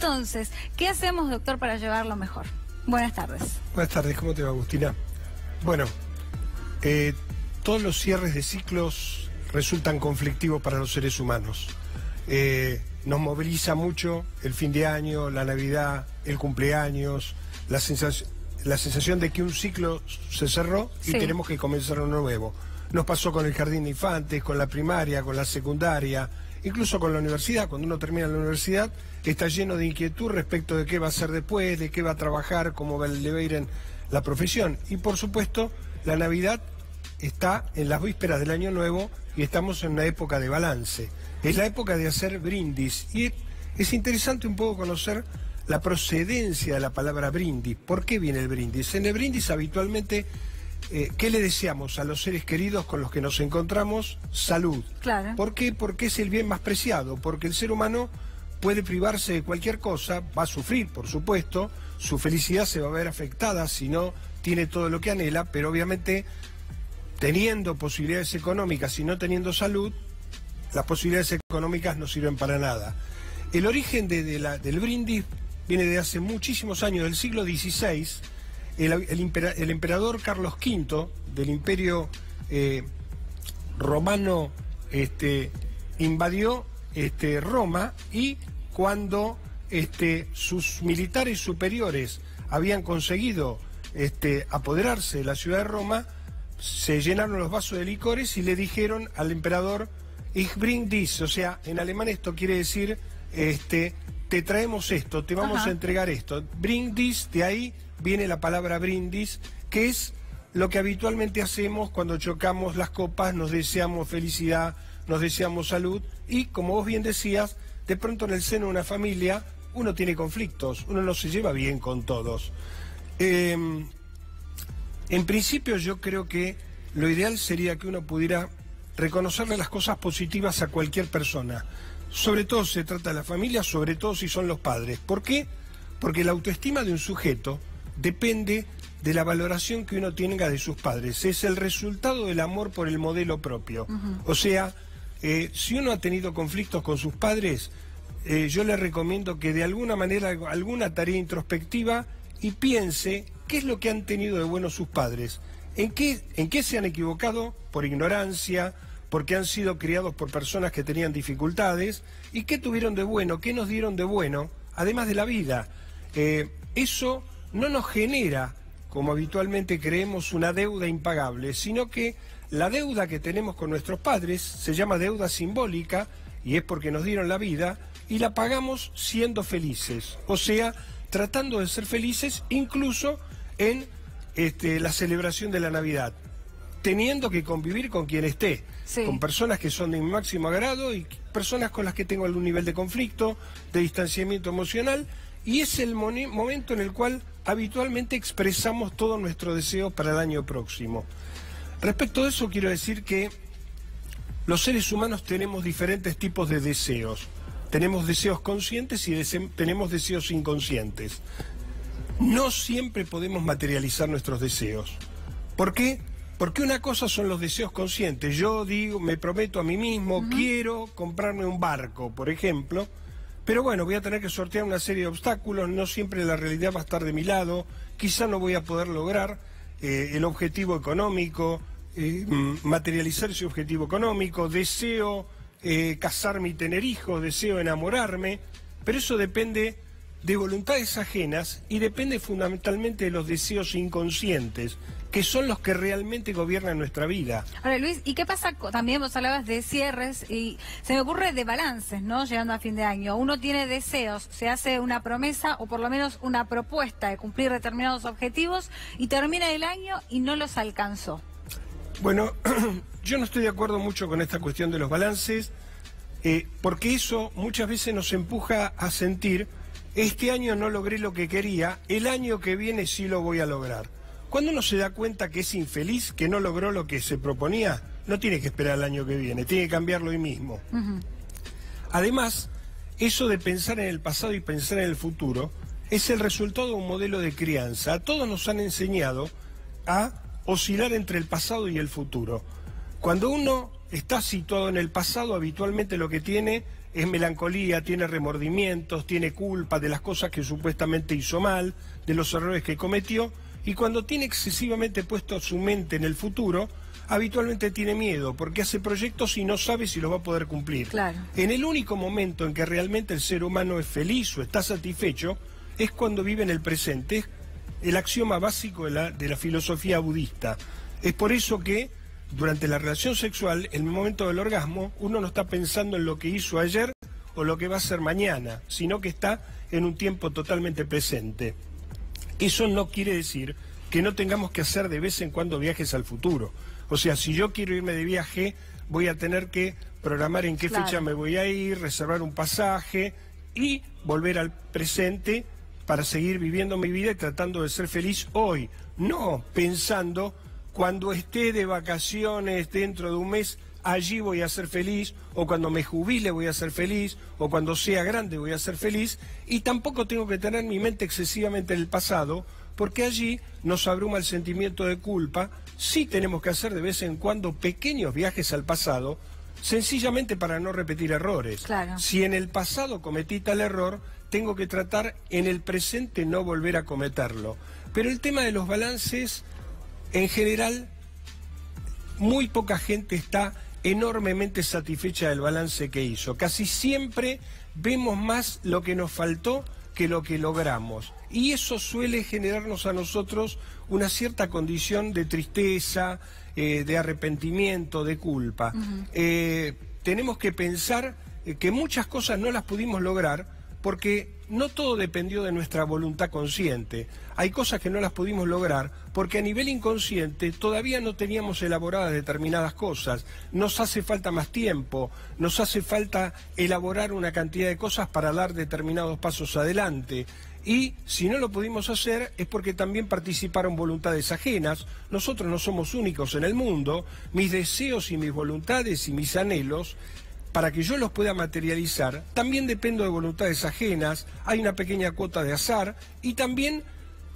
Entonces, ¿qué hacemos, doctor, para llevarlo mejor? Buenas tardes. Buenas tardes, ¿cómo te va, Agustina? Bueno, todos los cierres de ciclos resultan conflictivos para los seres humanos. Nos moviliza mucho el fin de año, la Navidad, el cumpleaños, la sensación de que un ciclo se cerró y tenemos que comenzar uno nuevo. Nos pasó con el jardín de infantes, con la primaria, con la secundaria, incluso con la universidad. Cuando uno termina la universidad está lleno de inquietud respecto de qué va a hacer después, de qué va a trabajar, cómo le va a ir en la profesión. Y por supuesto, la Navidad está en las vísperas del Año Nuevo y estamos en una época de balance. Es la época de hacer brindis y es interesante un poco conocer la procedencia de la palabra brindis. ¿Por qué viene el brindis? En el brindis habitualmente, ¿qué le deseamos a los seres queridos con los que nos encontramos? Salud. Claro. ¿Por qué? Porque es el bien más preciado, porque el ser humano puede privarse de cualquier cosa, va a sufrir, por supuesto, su felicidad se va a ver afectada si no tiene todo lo que anhela, pero obviamente teniendo posibilidades económicas y no teniendo salud, las posibilidades económicas no sirven para nada. El origen del brindis viene de hace muchísimos años, del siglo XVI. El emperador Carlos V del Imperio Romano invadió Roma, y cuando sus militares superiores habían conseguido apoderarse de la ciudad de Roma, se llenaron los vasos de licores y le dijeron al emperador: Ich bring dies, o sea, en alemán esto quiere decir te traemos esto, te vamos a entregar esto. Bring dies, de ahí viene la palabra brindis, que es lo que habitualmente hacemos cuando chocamos las copas, nos deseamos felicidad, nos deseamos salud, y como vos bien decías, de pronto en el seno de una familia uno tiene conflictos, uno no se lleva bien con todos. En principio yo creo que lo ideal sería que uno pudiera reconocerle las cosas positivas a cualquier persona. Sobre todo se trata de la familia, sobre todo si son los padres. ¿Por qué? Porque la autoestima de un sujeto depende de la valoración que uno tenga de sus padres. Es el resultado del amor por el modelo propio. O sea, si uno ha tenido conflictos con sus padres, yo le recomiendo que de alguna manera, alguna tarea introspectiva, y piense qué es lo que han tenido de bueno sus padres. ¿En qué se han equivocado? Por ignorancia, porque han sido criados por personas que tenían dificultades, y qué tuvieron de bueno, qué nos dieron de bueno, además de la vida. Eso no nos genera, como habitualmente creemos, una deuda impagable, sino que la deuda que tenemos con nuestros padres se llama deuda simbólica, y es porque nos dieron la vida, y la pagamos siendo felices, o sea, tratando de ser felices incluso en la celebración de la Navidad, teniendo que convivir con quien esté, con personas que son de mi máximo agrado y personas con las que tengo algún nivel de conflicto, de distanciamiento emocional, y es el momento en el cual habitualmente expresamos todos nuestros deseos para el año próximo. Respecto a eso quiero decir que los seres humanos tenemos diferentes tipos de deseos. Tenemos deseos conscientes y tenemos deseos inconscientes. No siempre podemos materializar nuestros deseos. ¿Por qué? Porque una cosa son los deseos conscientes. Yo digo, me prometo a mí mismo, quiero comprarme un barco, por ejemplo, pero bueno, voy a tener que sortear una serie de obstáculos, no siempre la realidad va a estar de mi lado, quizá no voy a poder lograr el objetivo económico, materializar ese objetivo económico, deseo casarme y tener hijos, deseo enamorarme, pero eso depende de voluntades ajenas y depende fundamentalmente de los deseos inconscientes, que son los que realmente gobiernan nuestra vida. Ahora, Luis, ¿y qué pasa? También vos hablabas de cierres y se me ocurre de balances, ¿no? Llegando a fin de año. Uno tiene deseos, se hace una promesa o por lo menos una propuesta de cumplir determinados objetivos y termina el año y no los alcanzó. Bueno, yo no estoy de acuerdo mucho con esta cuestión de los balances, porque eso muchas veces nos empuja a sentir: este año no logré lo que quería, el año que viene sí lo voy a lograr. Cuando uno se da cuenta que es infeliz, que no logró lo que se proponía, no tiene que esperar el año que viene, tiene que cambiarlo hoy mismo. Además, eso de pensar en el pasado y pensar en el futuro es el resultado de un modelo de crianza. A todos nos han enseñado a oscilar entre el pasado y el futuro. Cuando uno está situado en el pasado, habitualmente lo que tiene es melancolía, tiene remordimientos, tiene culpa de las cosas que supuestamente hizo mal, de los errores que cometió, y cuando tiene excesivamente puesto su mente en el futuro, habitualmente tiene miedo, porque hace proyectos y no sabe si los va a poder cumplir. Claro. En el único momento en que realmente el ser humano es feliz o está satisfecho, es cuando vive en el presente. Es el axioma básico de la filosofía budista. Es por eso que durante la relación sexual, en el momento del orgasmo, uno no está pensando en lo que hizo ayer o lo que va a hacer mañana, sino que está en un tiempo totalmente presente. Eso no quiere decir que no tengamos que hacer de vez en cuando viajes al futuro. O sea, si yo quiero irme de viaje, voy a tener que programar en qué fecha me voy a ir, reservar un pasaje y volver al presente para seguir viviendo mi vida y tratando de ser feliz hoy. No pensando, cuando esté de vacaciones dentro de un mes, allí voy a ser feliz, o cuando me jubile voy a ser feliz, o cuando sea grande voy a ser feliz, y tampoco tengo que tener mi mente excesivamente en el pasado, porque allí nos abruma el sentimiento de culpa. Sí tenemos que hacer de vez en cuando pequeños viajes al pasado, sencillamente para no repetir errores. Claro. Si en el pasado cometí tal error, tengo que tratar en el presente no volver a cometerlo. Pero el tema de los balances, en general, muy poca gente está enormemente satisfecha del balance que hizo. Casi siempre vemos más lo que nos faltó que lo que logramos. Y eso suele generarnos a nosotros una cierta condición de tristeza, de arrepentimiento, de culpa. Tenemos que pensar que muchas cosas no las pudimos lograr porque no todo dependió de nuestra voluntad consciente. Hay cosas que no las pudimos lograr porque a nivel inconsciente todavía no teníamos elaboradas determinadas cosas. Nos hace falta más tiempo, nos hace falta elaborar una cantidad de cosas para dar determinados pasos adelante. Y si no lo pudimos hacer es porque también participaron voluntades ajenas. Nosotros no somos únicos en el mundo. Mis deseos y mis voluntades y mis anhelos, para que yo los pueda materializar, también dependo de voluntades ajenas, hay una pequeña cuota de azar, y también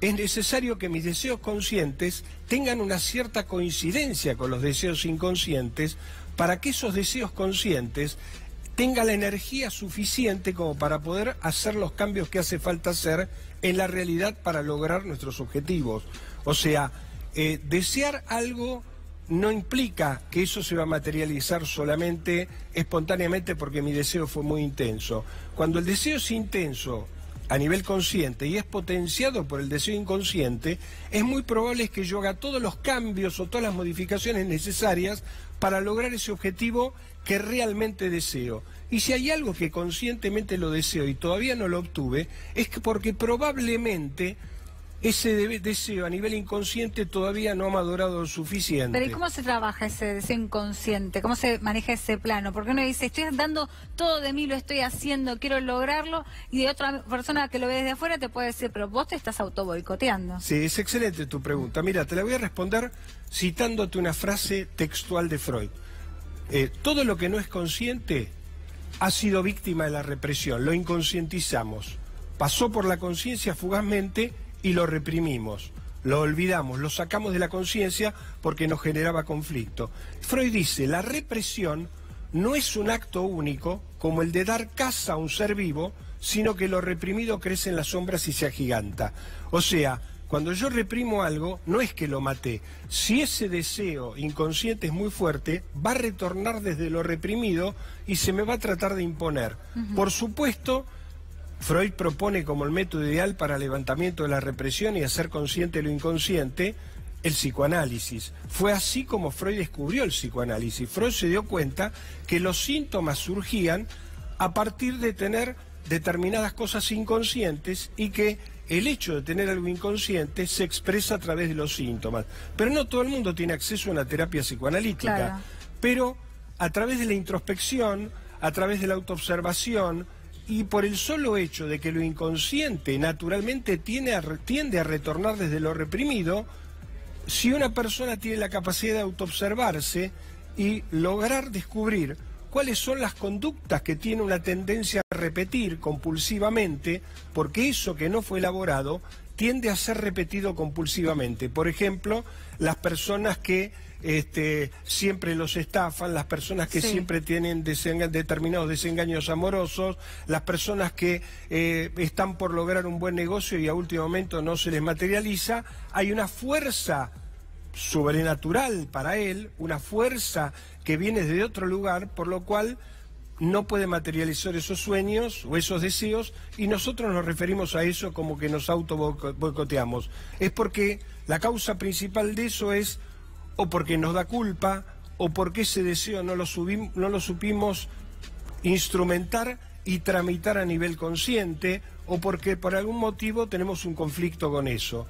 es necesario que mis deseos conscientes tengan una cierta coincidencia con los deseos inconscientes, para que esos deseos conscientes tengan la energía suficiente como para poder hacer los cambios que hace falta hacer en la realidad para lograr nuestros objetivos. O sea, desear algo no implica que eso se va a materializar solamente espontáneamente porque mi deseo fue muy intenso. Cuando el deseo es intenso a nivel consciente y es potenciado por el deseo inconsciente, es muy probable que yo haga todos los cambios o todas las modificaciones necesarias para lograr ese objetivo que realmente deseo. Y si hay algo que conscientemente lo deseo y todavía no lo obtuve, es que porque probablemente ese deseo a nivel inconsciente todavía no ha madurado lo suficiente. Pero ¿y cómo se trabaja ese deseo inconsciente? ¿Cómo se maneja ese plano? Porque uno dice, estoy dando todo de mí, lo estoy haciendo, quiero lograrlo, y de otra persona que lo ve desde afuera te puede decir, pero vos te estás autoboicoteando. Sí, es excelente tu pregunta. Mira, te la voy a responder citándote una frase textual de Freud. Todo lo que no es consciente ha sido víctima de la represión, lo inconscientizamos. Pasó por la conciencia fugazmente y lo reprimimos, lo olvidamos, lo sacamos de la conciencia porque nos generaba conflicto. Freud dice, la represión no es un acto único como el de dar caza a un ser vivo, sino que lo reprimido crece en las sombras y se agiganta. O sea, cuando yo reprimo algo, no es que lo maté. Si ese deseo inconsciente es muy fuerte, va a retornar desde lo reprimido y se me va a tratar de imponer. Por supuesto, Freud propone como el método ideal para el levantamiento de la represión y hacer consciente lo inconsciente, el psicoanálisis. Fue así como Freud descubrió el psicoanálisis. Freud se dio cuenta que los síntomas surgían a partir de tener determinadas cosas inconscientes y que el hecho de tener algo inconsciente se expresa a través de los síntomas. Pero no todo el mundo tiene acceso a una terapia psicoanalítica. Claro. Pero a través de la introspección, a través de la autoobservación, y por el solo hecho de que lo inconsciente naturalmente tiende a retornar desde lo reprimido, si una persona tiene la capacidad de autoobservarse y lograr descubrir cuáles son las conductas que tiene una tendencia a repetir compulsivamente, porque eso que no fue elaborado tiende a ser repetido compulsivamente. Por ejemplo, las personas que siempre los estafan, las personas que Sí. siempre tienen determinados desengaños amorosos, las personas que están por lograr un buen negocio y a último momento no se les materializa. Hay una fuerza sobrenatural para él, una fuerza que viene de otro lugar, por lo cual no puede materializar esos sueños o esos deseos, y nosotros nos referimos a eso como que nos auto boicoteamos. Es porque la causa principal de eso es o porque nos da culpa, o porque ese deseo no lo supimos instrumentar y tramitar a nivel consciente, o porque por algún motivo tenemos un conflicto con eso.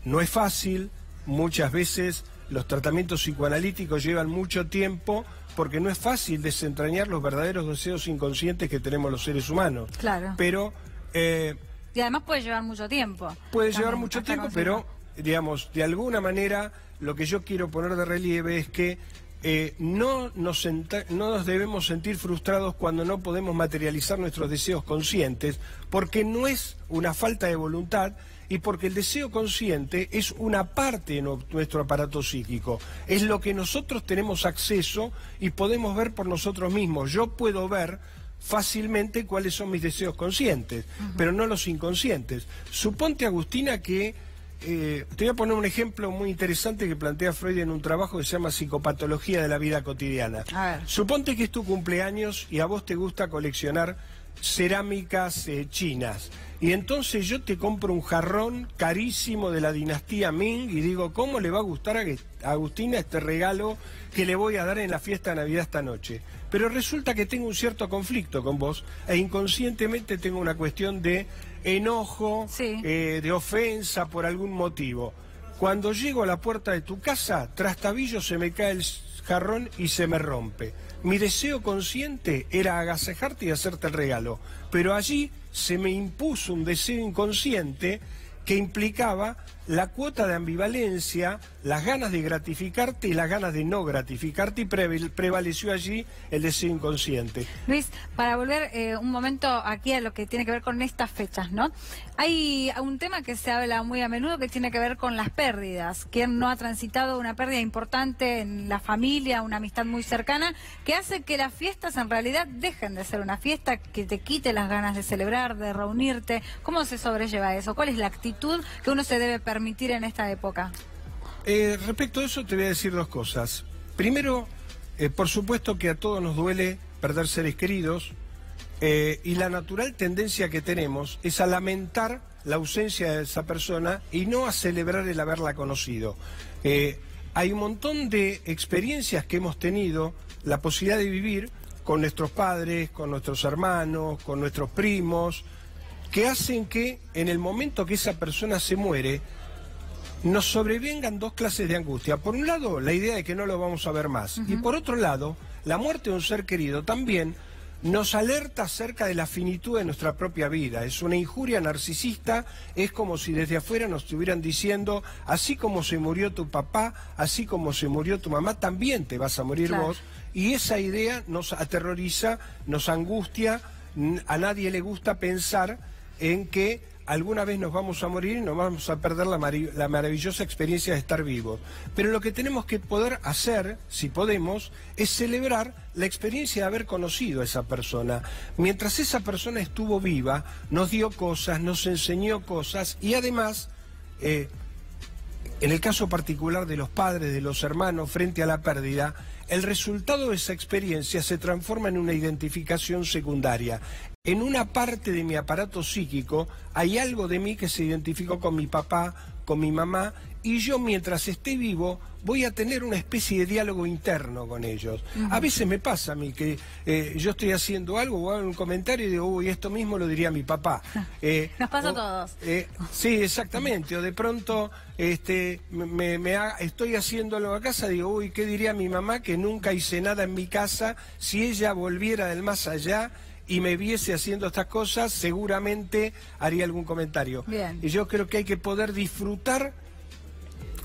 No es fácil, muchas veces los tratamientos psicoanalíticos llevan mucho tiempo, porque no es fácil desentrañar los verdaderos deseos inconscientes que tenemos los seres humanos. Claro. Pero Y además puede llevar mucho tiempo. puede llevar También, mucho hasta tiempo, conseguirlo. pero, digamos, de alguna manera, lo que yo quiero poner de relieve es que no nos debemos sentir frustrados cuando no podemos materializar nuestros deseos conscientes, porque no es una falta de voluntad, y porque el deseo consciente es una parte de nuestro aparato psíquico, es lo que nosotros tenemos acceso y podemos ver por nosotros mismos. Yo puedo ver fácilmente cuáles son mis deseos conscientes, pero no los inconscientes. Suponte, Agustina, que te voy a poner un ejemplo muy interesante que plantea Freud en un trabajo que se llama Psicopatología de la vida cotidiana. A ver. Suponte que es tu cumpleaños y a vos te gusta coleccionar cerámicas chinas, y entonces yo te compro un jarrón carísimo de la dinastía Ming y digo, ¿cómo le va a gustar a Agustina este regalo que le voy a dar en la fiesta de Navidad esta noche? Pero resulta que tengo un cierto conflicto con vos, e inconscientemente tengo una cuestión de enojo, Sí. de ofensa por algún motivo. Cuando llego a la puerta de tu casa, trastabillo, se me cae el jarrón y se me rompe. Mi deseo consciente era agasajarte y hacerte el regalo, pero allí se me impuso un deseo inconsciente que implicaba la cuota de ambivalencia, las ganas de gratificarte y las ganas de no gratificarte, y prevaleció allí el deseo inconsciente. Luis, para volver un momento aquí a lo que tiene que ver con estas fechas, ¿no? Hay un tema que se habla muy a menudo que tiene que ver con las pérdidas. ¿Quién no ha transitado una pérdida importante en la familia, una amistad muy cercana, que hace que las fiestas en realidad dejen de ser una fiesta, que te quite las ganas de celebrar, de reunirte? ¿Cómo se sobrelleva eso? ¿Cuál es la actitud que uno se debe permitir en esta época? Respecto a eso te voy a decir dos cosas. Primero, por supuesto que a todos nos duele perder seres queridos, y la natural tendencia que tenemos es a lamentar la ausencia de esa persona y no a celebrar el haberla conocido. Hay un montón de experiencias que hemos tenido la posibilidad de vivir con nuestros padres, con nuestros hermanos, con nuestros primos, que hacen que en el momento que esa persona se muere, nos sobrevengan dos clases de angustia. Por un lado, la idea de que no lo vamos a ver más. Y por otro lado, la muerte de un ser querido también nos alerta acerca de la finitud de nuestra propia vida. Es una injuria narcisista, es como si desde afuera nos estuvieran diciendo, así como se murió tu papá, así como se murió tu mamá, también te vas a morir vos. Y esa idea nos aterroriza, nos angustia. A nadie le gusta pensar en que alguna vez nos vamos a morir y nos vamos a perder la maravillosa experiencia de estar vivos. Pero lo que tenemos que poder hacer, si podemos, es celebrar la experiencia de haber conocido a esa persona. Mientras esa persona estuvo viva, nos dio cosas, nos enseñó cosas, y además, en el caso particular de los padres, de los hermanos, frente a la pérdida, el resultado de esa experiencia se transforma en una identificación secundaria. En una parte de mi aparato psíquico hay algo de mí que se identificó con mi papá, con mi mamá, y yo mientras esté vivo voy a tener una especie de diálogo interno con ellos. A veces me pasa a mí que yo estoy haciendo algo o hago un comentario y digo, uy, esto mismo lo diría mi papá. Nos pasa a todos. Sí, exactamente. O de pronto estoy haciendo algo a casa, digo, uy, ¿qué diría mi mamá que nunca hice nada en mi casa? Si ella volviera del más allá y me viese haciendo estas cosas, seguramente haría algún comentario. Bien. Y yo creo que hay que poder disfrutar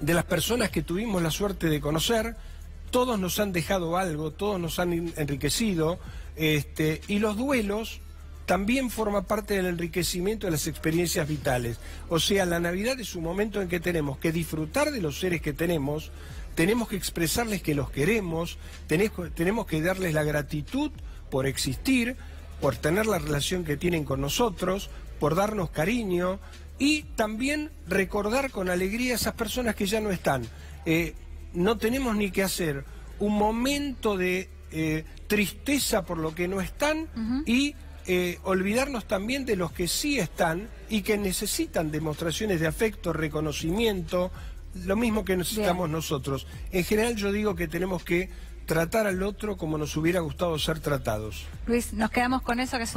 de las personas que tuvimos la suerte de conocer. Todos nos han dejado algo, todos nos han enriquecido, y los duelos también forman parte del enriquecimiento de las experiencias vitales. O sea, la Navidad es un momento en que tenemos que disfrutar de los seres que tenemos, tenemos que expresarles que los queremos, tenemos que darles la gratitud por existir, por tener la relación que tienen con nosotros, por darnos cariño y también recordar con alegría a esas personas que ya no están. No tenemos ni que hacer un momento de tristeza por lo que no están y olvidarnos también de los que sí están y que necesitan demostraciones de afecto, reconocimiento, lo mismo que necesitamos nosotros. En general yo digo que tenemos que tratar al otro como nos hubiera gustado ser tratados. Luis, nos quedamos con eso, que es un